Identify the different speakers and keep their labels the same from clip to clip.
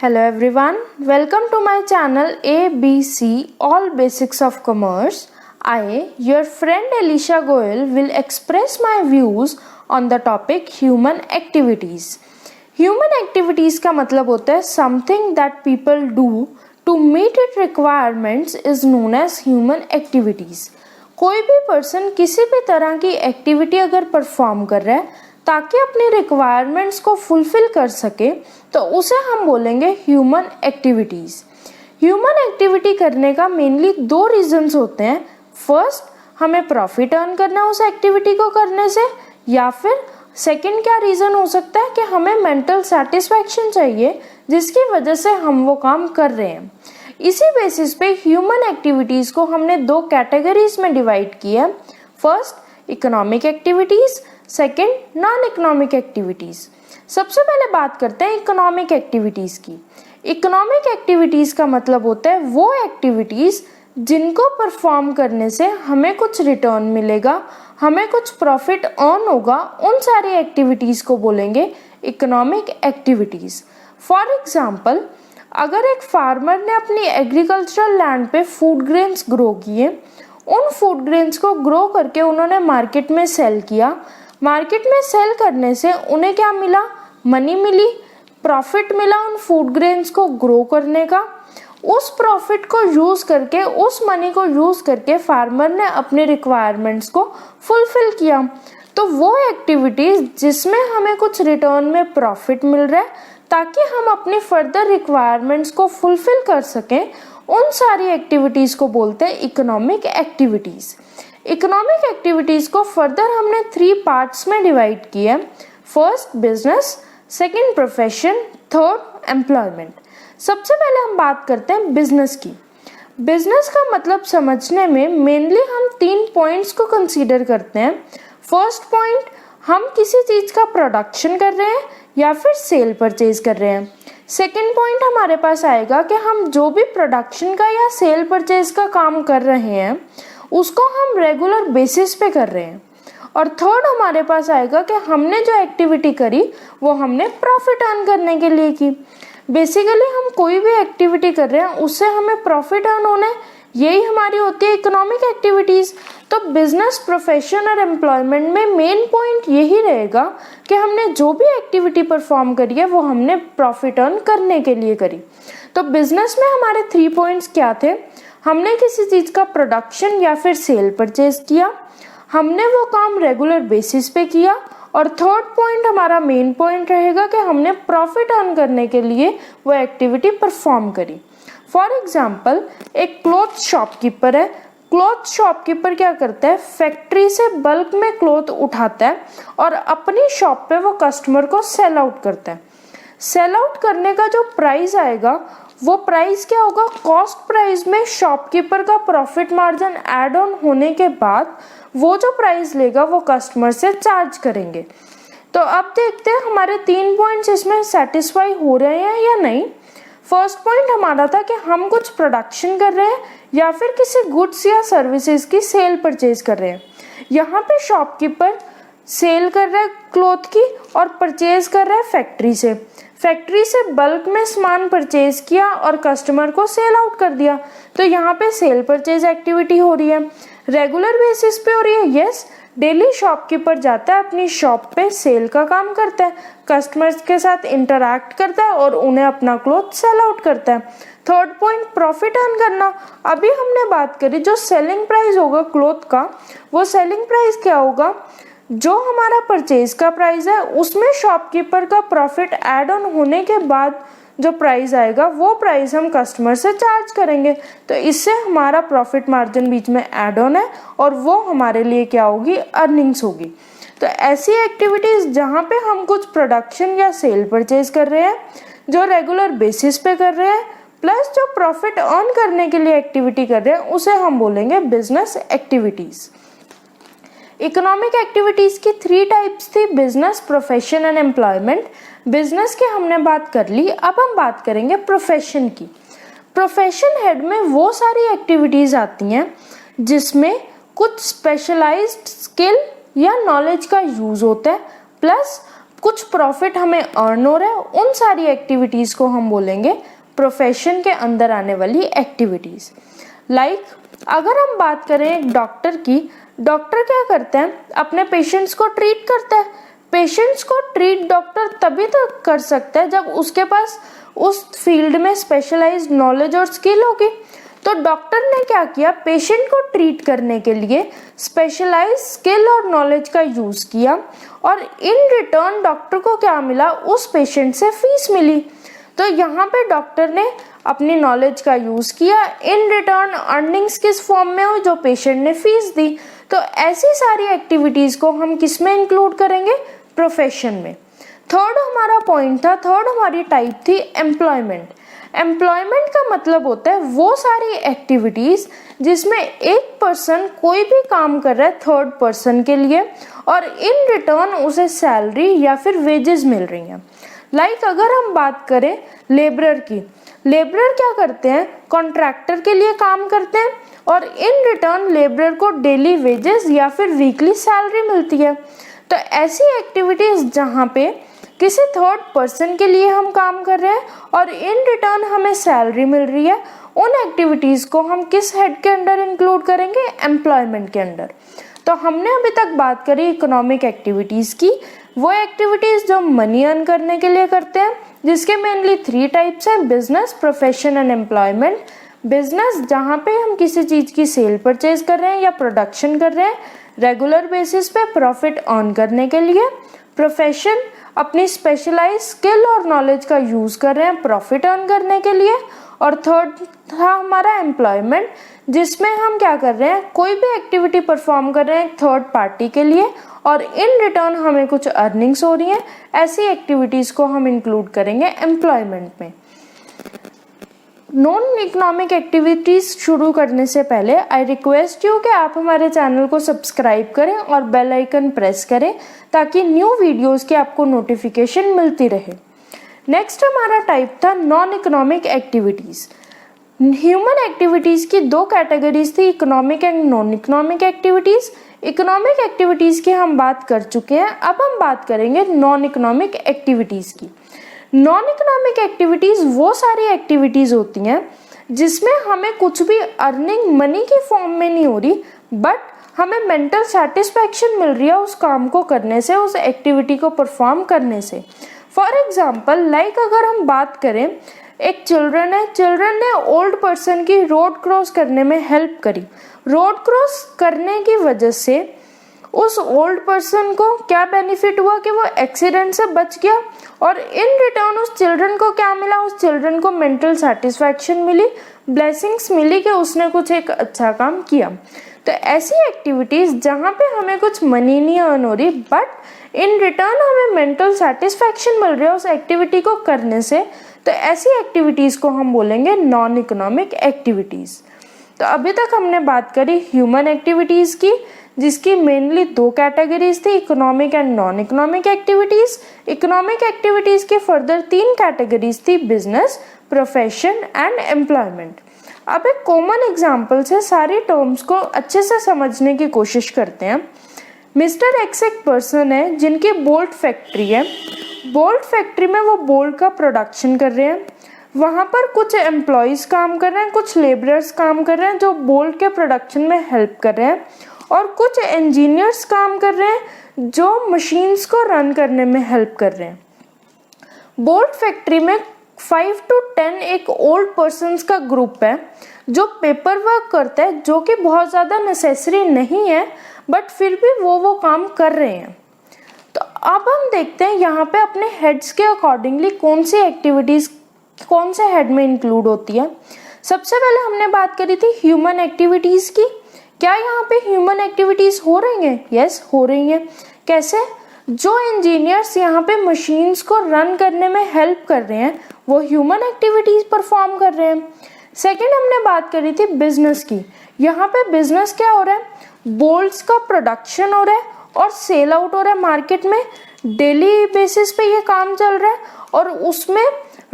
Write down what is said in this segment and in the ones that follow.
Speaker 1: Hello everyone, welcome to my channel ABC All Basics of Commerce. I, your friend Alicia Goel, will express my views on the topic human activities. Human activities का मतलब होता है something that people do to meet its requirements is known as human activities. कोई भी person किसी भी तरह की एक्टिविटी अगर परफॉर्म कर रहा है ताकि अपनी रिक्वायरमेंट्स को फुलफिल कर सके तो उसे हम बोलेंगे ह्यूमन एक्टिविटीज़। ह्यूमन एक्टिविटी करने का मेनली दो रीजंस होते हैं। फर्स्ट, हमें प्रॉफिट अर्न करना उस एक्टिविटी को करने से, या फिर सेकंड क्या रीज़न हो सकता है कि हमें मेंटल सेटिस्फैक्शन चाहिए जिसकी वजह से हम वो काम कर रहे हैं। इसी बेसिस पे ह्यूमन एक्टिविटीज़ को हमने दो कैटेगरीज में डिवाइड किया है। First, economic activities, second non economic activities. सबसे पहले बात करते हैं इकोनॉमिक एक्टिविटीज़ की। इकोनॉमिक एक्टिविटीज़ का मतलब होता है वो एक्टिविटीज़ जिनको परफॉर्म करने से हमें कुछ रिटर्न मिलेगा, हमें कुछ प्रॉफिट अर्न होगा, उन सारी एक्टिविटीज़ को बोलेंगे इकोनॉमिक एक्टिविटीज़। फॉर एग्जाम्पल, अगर एक फार्मर ने अपनी एग्रीकल्चरल लैंड पे फूड ग्रेन्स ग्रो किए, उन फूड ग्रेन्स को ग्रो करके उन्होंने मार्केट में सेल किया, मार्केट में सेल करने से उन्हें क्या मिला? मनी मिली, प्रॉफिट मिला उन फूड ग्रेन्स को ग्रो करने का। उस प्रॉफिट को यूज़ करके, उस मनी को यूज़ करके फार्मर ने अपनी रिक्वायरमेंट्स को फुलफिल किया। तो वो एक्टिविटीज़ जिसमें हमें कुछ रिटर्न में प्रॉफिट मिल रहा है ताकि हम अपनी फर्दर रिक्वायरमेंट्स को फुलफिल कर सकें, उन सारी एक्टिविटीज़ को बोलते हैं इकोनॉमिक एक्टिविटीज़। इकोनॉमिक एक्टिविटीज़ को फर्दर हमने 3 पार्ट्स में डिवाइड किया है। First business, second profession, third employment. सबसे पहले हम बात करते हैं बिजनेस की। बिजनेस का मतलब समझने में मेनली हम 3 पॉइंट्स को कंसीडर करते हैं। फर्स्ट पॉइंट, हम किसी चीज़ का प्रोडक्शन कर रहे हैं या फिर सेल परचेज कर रहे हैं। सेकेंड पॉइंट हमारे पास आएगा कि हम जो भी प्रोडक्शन का या सेल परचेज का काम कर रहे हैं उसको हम रेगुलर बेसिस पे कर रहे हैं। और थर्ड हमारे पास आएगा कि हमने जो एक्टिविटी करी वो हमने प्रॉफिट अर्न करने के लिए की। बेसिकली हम कोई भी एक्टिविटी कर रहे हैं उससे हमें प्रॉफिट अर्न होना है, यही हमारी होती है इकोनॉमिक एक्टिविटीज़। तो बिजनेस, प्रोफेशन और एम्प्लॉयमेंट में मेन पॉइंट यही रहेगा कि हमने जो भी एक्टिविटी परफॉर्म करी है वो हमने प्रॉफिट अर्न करने के लिए करी। तो बिजनेस में हमारे 3 पॉइंट्स क्या थे? हमने किसी चीज़ का प्रोडक्शन या फिर सेल परचेज किया, हमने वो काम रेगुलर बेसिस पे किया, और थर्ड पॉइंट हमारा मेन पॉइंट रहेगा कि हमने प्रॉफिट अर्न करने के लिए वो एक्टिविटी परफॉर्म करी। फॉर एग्जाम्पल, एक क्लॉथ शॉपकीपर है। क्लॉथ शॉपकीपर क्या करता है? फैक्ट्री से बल्क में क्लॉथ उठाता है और अपनी शॉप पे वो कस्टमर को सेल आउट करता है। सेल आउट करने का जो प्राइस आएगा वो प्राइस क्या होगा? कॉस्ट प्राइस में शॉपकीपर का प्रॉफिट मार्जिन ऐड ऑन होने के बाद वो जो प्राइस लेगा वो कस्टमर से चार्ज करेंगे। तो अब देखते हैं हमारे 3 पॉइंट्स इसमें सेटिस्फाई हो रहे हैं या नहीं। फर्स्ट पॉइंट हमारा था कि हम कुछ प्रोडक्शन कर रहे हैं या फिर किसी गुड्स या सर्विसेज की सेल परचेज कर रहे हैं। यहाँ पे शॉपकीपर सेल कर रहा है क्लॉथ की और परचेज कर रहा है फैक्ट्री से। फैक्ट्री से बल्क में सामान परचेज किया और कस्टमर को सेल आउट कर दिया। तो यहाँ पे सेल परचेज एक्टिविटी हो रही है, रेगुलर बेसिस पे हो रही है। यस, डेली शॉपकीपर जाता है अपनी शॉप पे, सेल का काम करता है, कस्टमर्स के साथ इंटरैक्ट करता है और उन्हें अपना क्लॉथ सेल आउट करता है। थर्ड पॉइंट, प्रॉफिट अर्न करना। अभी हमने बात करी जो सेलिंग प्राइस होगा क्लॉथ का, वो सेलिंग प्राइस क्या होगा? जो हमारा परचेज का प्राइस है उसमें शॉपकीपर का प्रॉफिट ऐड ऑन होने के बाद जो प्राइस आएगा वो प्राइस हम कस्टमर से चार्ज करेंगे। तो इससे हमारा प्रॉफिट मार्जिन बीच में ऐड ऑन है और वो हमारे लिए क्या होगी? अर्निंग्स होगी। तो ऐसी एक्टिविटीज़ जहाँ पे हम कुछ प्रोडक्शन या सेल परचेज कर रहे हैं, जो रेगुलर बेसिस पे कर रहे हैं, प्लस जो प्रॉफिट अर्न करने के लिए एक्टिविटी कर रहे हैं, उसे हम बोलेंगे बिजनेस एक्टिविटीज़। इकोनॉमिक एक्टिविटीज़ की 3 टाइप्स थी, business, profession and employment. Business की हमने बात कर ली, अब हम बात करेंगे प्रोफेशन की। प्रोफेशन हेड में वो सारी एक्टिविटीज़ आती हैं जिसमें कुछ स्पेशलाइज्ड स्किल या नॉलेज का यूज़ होता है, प्लस कुछ प्रॉफिट हमें अर्न हो रहा है, उन सारी एक्टिविटीज को हम बोलेंगे प्रोफेशन के अंदर आने वाली एक्टिविटीज। लाइक अगर हम बात करें एक डॉक्टर की, डॉक्टर क्या करते हैं, अपने पेशेंट्स को ट्रीट करता है। पेशेंट्स को ट्रीट डॉक्टर तभी तक कर सकता है जब उसके पास उस फील्ड में स्पेशलाइज्ड नॉलेज और स्किल होगी। तो डॉक्टर ने क्या किया, पेशेंट को ट्रीट करने के लिए स्पेशलाइज्ड स्किल और नॉलेज का यूज किया और इन रिटर्न डॉक्टर को क्या मिला, उस पेशेंट से फीस मिली। तो यहाँ पे डॉक्टर ने अपनी नॉलेज का यूज किया, इन रिटर्न अर्निंग्स किस फॉर्म में हुई, जो पेशेंट ने फीस दी। तो ऐसी सारी एक्टिविटीज को हम किस में इंक्लूड करेंगे, प्रोफेशन में। थर्ड हमारा पॉइंट था, थर्ड हमारी टाइप थी एम्प्लॉयमेंट। एम्प्लॉयमेंट का मतलब होता है वो सारी एक्टिविटीज जिसमें एक पर्सन कोई भी काम कर रहा है थर्ड पर्सन के लिए और इन रिटर्न उसे सैलरी या फिर वेजेस मिल रही हैं। लाइक अगर हम बात करें लेबरर की, लेबरर क्या करते हैं, कॉन्ट्रैक्टर के लिए काम करते हैं और इन रिटर्न लेबरर को डेली वेजेस या फिर वीकली सैलरी मिलती है। तो ऐसी एक्टिविटीज जहाँ पे किसी थर्ड पर्सन के लिए हम काम कर रहे हैं और इन रिटर्न हमें सैलरी मिल रही है, उन एक्टिविटीज को हम किस हेड के अंडर इंक्लूड करेंगे, एम्प्लॉयमेंट के अंडर। तो हमने अभी तक बात करी इकोनॉमिक एक्टिविटीज की, वो एक्टिविटीज जो मनी अर्न करने के लिए करते हैं, जिसके मेनली 3 टाइप्स हैं, business, profession and employment. Business जहाँ पे हम किसी चीज की सेल परचेज कर रहे हैं या प्रोडक्शन कर रहे हैं रेगुलर बेसिस पे प्रॉफिट अर्न करने के लिए। प्रोफेशन अपनी स्पेशलाइज स्किल और नॉलेज का यूज कर रहे हैं प्रॉफिट अर्न करने के लिए। और थर्ड था हमारा एम्प्लॉयमेंट, जिसमें हम क्या कर रहे हैं, कोई भी एक्टिविटी परफॉर्म कर रहे हैं थर्ड पार्टी के लिए और इन रिटर्न हमें कुछ अर्निंग्स हो रही हैं, ऐसी एक्टिविटीज को हम इंक्लूड करेंगे एम्प्लॉयमेंट में। नॉन इकोनॉमिक एक्टिविटीज शुरू करने से पहले आई रिक्वेस्ट यू कि आप हमारे चैनल को सब्सक्राइब करें और बेल आइकन प्रेस करें ताकि न्यू वीडियोस की आपको नोटिफिकेशन मिलती रहे। नेक्स्ट हमारा टाइप था non economic activities. Human activities की 2 कैटेगरीज थी, economic and non economic activities. Economic activities की हम बात कर चुके हैं, अब हम बात करेंगे नॉन इकोनॉमिक एक्टिविटीज की। नॉन इकोनॉमिक एक्टिविटीज वो सारी एक्टिविटीज होती हैं जिसमें हमें कुछ भी अर्निंग मनी की फॉर्म में नहीं हो रही, बट हमें मेंटल सेटिस्फैक्शन मिल रही है उस काम को करने से, उस एक्टिविटी को परफॉर्म करने से। फॉर एग्जाम्पल लाइक अगर हम बात करें, एक चिल्ड्रन है, चिल्ड्रन ने ओल्ड पर्सन की रोड क्रॉस करने में हेल्प करी। रोड क्रॉस करने की वजह से उस ओल्ड पर्सन को क्या बेनिफिट हुआ कि वो एक्सीडेंट से बच गया और इन रिटर्न उस चिल्ड्रन को क्या मिला, उस चिल्ड्रन को मेंटल सेटिस्फैक्शन मिली, ब्लेसिंग्स मिली कि उसने कुछ एक अच्छा काम किया। तो ऐसी एक्टिविटीज जहाँ पे हमें कुछ मनी नहीं अर्न हो रही बट इन रिटर्न हमें मेंटल सेटिस्फैक्शन मिल रहा है उस एक्टिविटी को करने से, तो ऐसी एक्टिविटीज को हम बोलेंगे नॉन इकोनॉमिक एक्टिविटीज। तो अभी तक हमने बात करी ह्यूमन एक्टिविटीज की, जिसकी मेनली 2 कैटेगरीज थी, economic and non economic activities. Economic activities की फर्दर 3 कैटेगरीज थी, बिजनेस, प्रोफेशन एंड एम्प्लॉयमेंट। अब एक कॉमन एग्जांपल से सारी टर्म्स को अच्छे से समझने की कोशिश करते हैं। मिस्टर एक्स एक पर्सन है जिनकी बोल्ट फैक्ट्री है। बोल्ट फैक्ट्री में वो बोल्ट का प्रोडक्शन कर रहे हैं, वहाँ पर कुछ एम्प्लॉयज काम कर रहे हैं, कुछ लेबरर्स काम कर रहे हैं जो बोल्ट के प्रोडक्शन में हेल्प कर रहे हैं और कुछ इंजीनियर्स काम कर रहे हैं जो मशीन्स को रन करने में हेल्प कर रहे हैं। बोल्ट फैक्ट्री में 5 to 10 एक ओल्ड पर्सन्स का ग्रुप है जो पेपर वर्क करता है, जो कि बहुत ज़्यादा नेसेसरी नहीं है बट फिर भी वो काम कर रहे हैं। तो अब हम देखते हैं यहाँ पे अपने हेड्स के अकॉर्डिंगली कौन सी एक्टिविटीज़ कौन से हेड में इंक्लूड होती है। सबसे पहले हमने बात करी थी ह्यूमन एक्टिविटीज़ की। क्या यहाँ पे ह्यूमन एक्टिविटीज़ हो रही हैं? यस, हो रही हैं। कैसे? जो इंजीनियर्स यहाँ पे मशीन्स को रन करने में हेल्प कर रहे हैं वो ह्यूमन एक्टिविटीज़ परफॉर्म कर रहे हैं। सेकंड हमने बात करी थी बिजनेस की। यहाँ पे बिजनेस क्या हो रहा है? बोल्ट्स का प्रोडक्शन हो रहा है और सेल आउट हो रहा है मार्केट में। डेली बेसिस पे ये काम चल रहा है और उसमें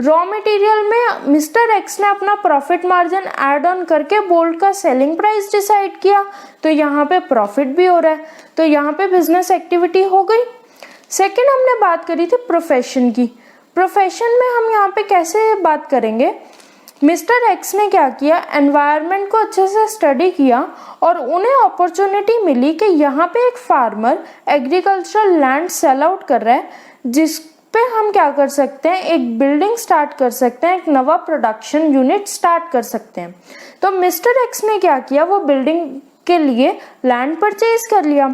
Speaker 1: रॉ मटेरियल में मिस्टर एक्स ने अपना प्रॉफिट मार्जिन ऐड ऑन करके बोल्ट का सेलिंग प्राइस डिसाइड किया, तो यहाँ पे प्रॉफिट भी हो रहा है, तो यहाँ पे बिजनेस एक्टिविटी हो गई। सेकंड हमने बात करी थी प्रोफेशन की। प्रोफेशन में हम यहाँ पे कैसे बात करेंगे, मिस्टर एक्स ने क्या किया, एनवायरनमेंट को अच्छे से स्टडी किया और उन्हें अपॉर्चुनिटी मिली कि यहाँ पे एक farmer agricultural land sell out कर रहा है, जिस पे हम क्या कर सकते हैं, एक बिल्डिंग स्टार्ट कर सकते हैं, एक नवा प्रोडक्शन यूनिट स्टार्ट कर सकते हैं। तो मिस्टर एक्स ने क्या किया, वो बिल्डिंग के लिए लैंड परचेज कर लिया।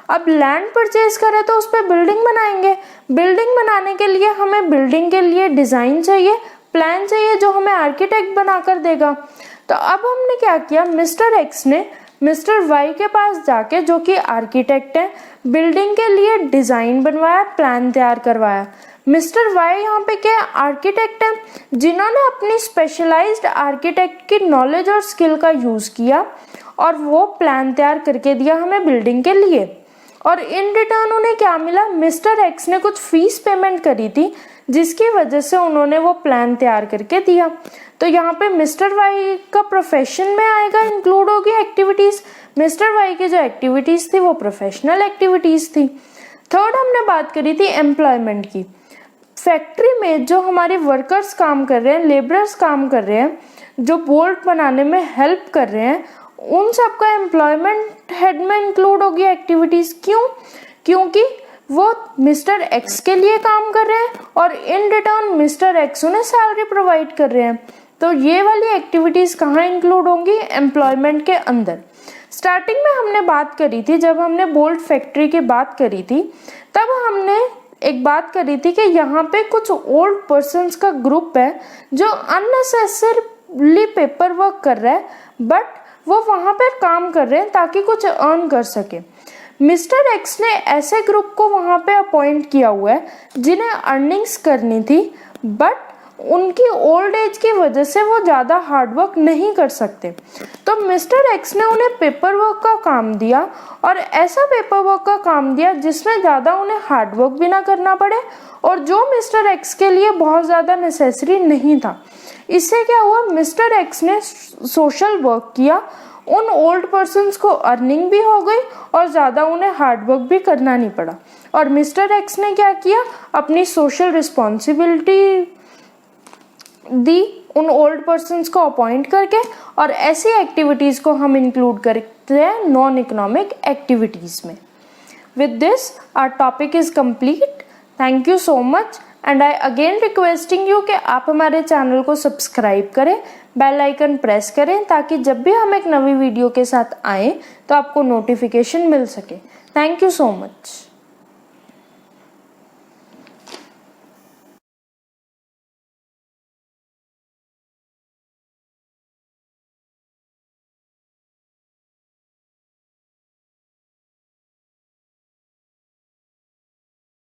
Speaker 1: अब लैंड परचेज करे तो उस पर बिल्डिंग बनाएंगे। बिल्डिंग बनाने के लिए हमें बिल्डिंग के लिए डिजाइन चाहिए, प्लान चाहिए, जो हमें आर्किटेक्ट बनाकर देगा। तो अब हमने क्या किया, मिस्टर एक्स ने मिस्टर वाई के पास जाके, जो कि आर्किटेक्ट है, बिल्डिंग के लिए डिजाइन बनवाया, प्लान तैयार करवाया। मिस्टर वाई यहाँ पे क्या आर्किटेक्ट है, जिन्होंने अपनी स्पेशलाइज्ड आर्किटेक्ट की नॉलेज और स्किल का यूज किया और वो प्लान तैयार करके दिया हमें बिल्डिंग के लिए। और इन रिटर्न उन्हें क्या मिला, मिस्टर एक्स ने कुछ फीस पेमेंट करी थी, जिसकी वजह से उन्होंने वो प्लान तैयार करके दिया। तो यहाँ पे मिस्टर वाई का प्रोफेशन में आएगा, इंक्लूड होगी एक्टिविटीज। मिस्टर वाई की जो एक्टिविटीज थी वो प्रोफेशनल एक्टिविटीज थी। थर्ड हमने बात करी थी एम्प्लॉयमेंट की। फैक्ट्री में जो हमारे वर्कर्स काम कर रहे हैं, लेबरर्स काम कर रहे हैं, जो बोल्ट बनाने में हेल्प कर रहे हैं, उन सबका एम्प्लॉयमेंट हेड में इंक्लूड होगी एक्टिविटीज। क्यों? क्योंकि वो मिस्टर एक्स के लिए काम कर रहे हैं और इन रिटर्न मिस्टर एक्स उन्हें सैलरी प्रोवाइड कर रहे हैं। तो ये वाली एक्टिविटीज कहाँ इंक्लूड होंगी, एम्प्लॉयमेंट के अंदर। स्टार्टिंग में हमने बात करी थी, जब हमने बोल्ट फैक्ट्री की बात करी थी, तब हमने एक बात करी थी कि यहाँ पे कुछ ओल्ड पर्सन्स का ग्रुप है जो अननेसेसरली पेपर वर्क कर रहा है, बट वो वहां पर काम कर रहे हैं ताकि कुछ अर्न कर सके। मिस्टर एक्स ने ऐसे ग्रुप को वहां पे अपॉइंट किया हुआ है जिन्हें अर्निंग्स करनी थी, बट उनकी ओल्ड एज की वजह से वो ज़्यादा हार्डवर्क नहीं कर सकते। तो मिस्टर एक्स ने उन्हें पेपर वर्क का काम दिया, और ऐसा पेपर वर्क का काम दिया जिसमें ज़्यादा उन्हें हार्डवर्क भी ना करना पड़े, और जो मिस्टर एक्स के लिए बहुत ज़्यादा नेसेसरी नहीं था। इससे क्या हुआ, मिस्टर एक्स ने सोशल वर्क किया, उन ओल्ड पर्सन्स को अर्निंग भी हो गई और ज़्यादा उन्हें हार्डवर्क भी करना नहीं पड़ा। और मिस्टर एक्स ने क्या किया, अपनी सोशल रिस्पॉन्सिबिलिटी दी उन ओल्ड पर्सन्स को अपॉइंट करके, और ऐसी एक्टिविटीज़ को हम इंक्लूड करते हैं नॉन इकोनॉमिक एक्टिविटीज़ में। With this our topic is complete. Thank you so much, and I again requesting you कि आप हमारे चैनल को सब्सक्राइब करें, बेल आइकन प्रेस करें, ताकि जब भी हम एक नई वीडियो के साथ आएँ तो आपको नोटिफिकेशन मिल सके। Thank you so much.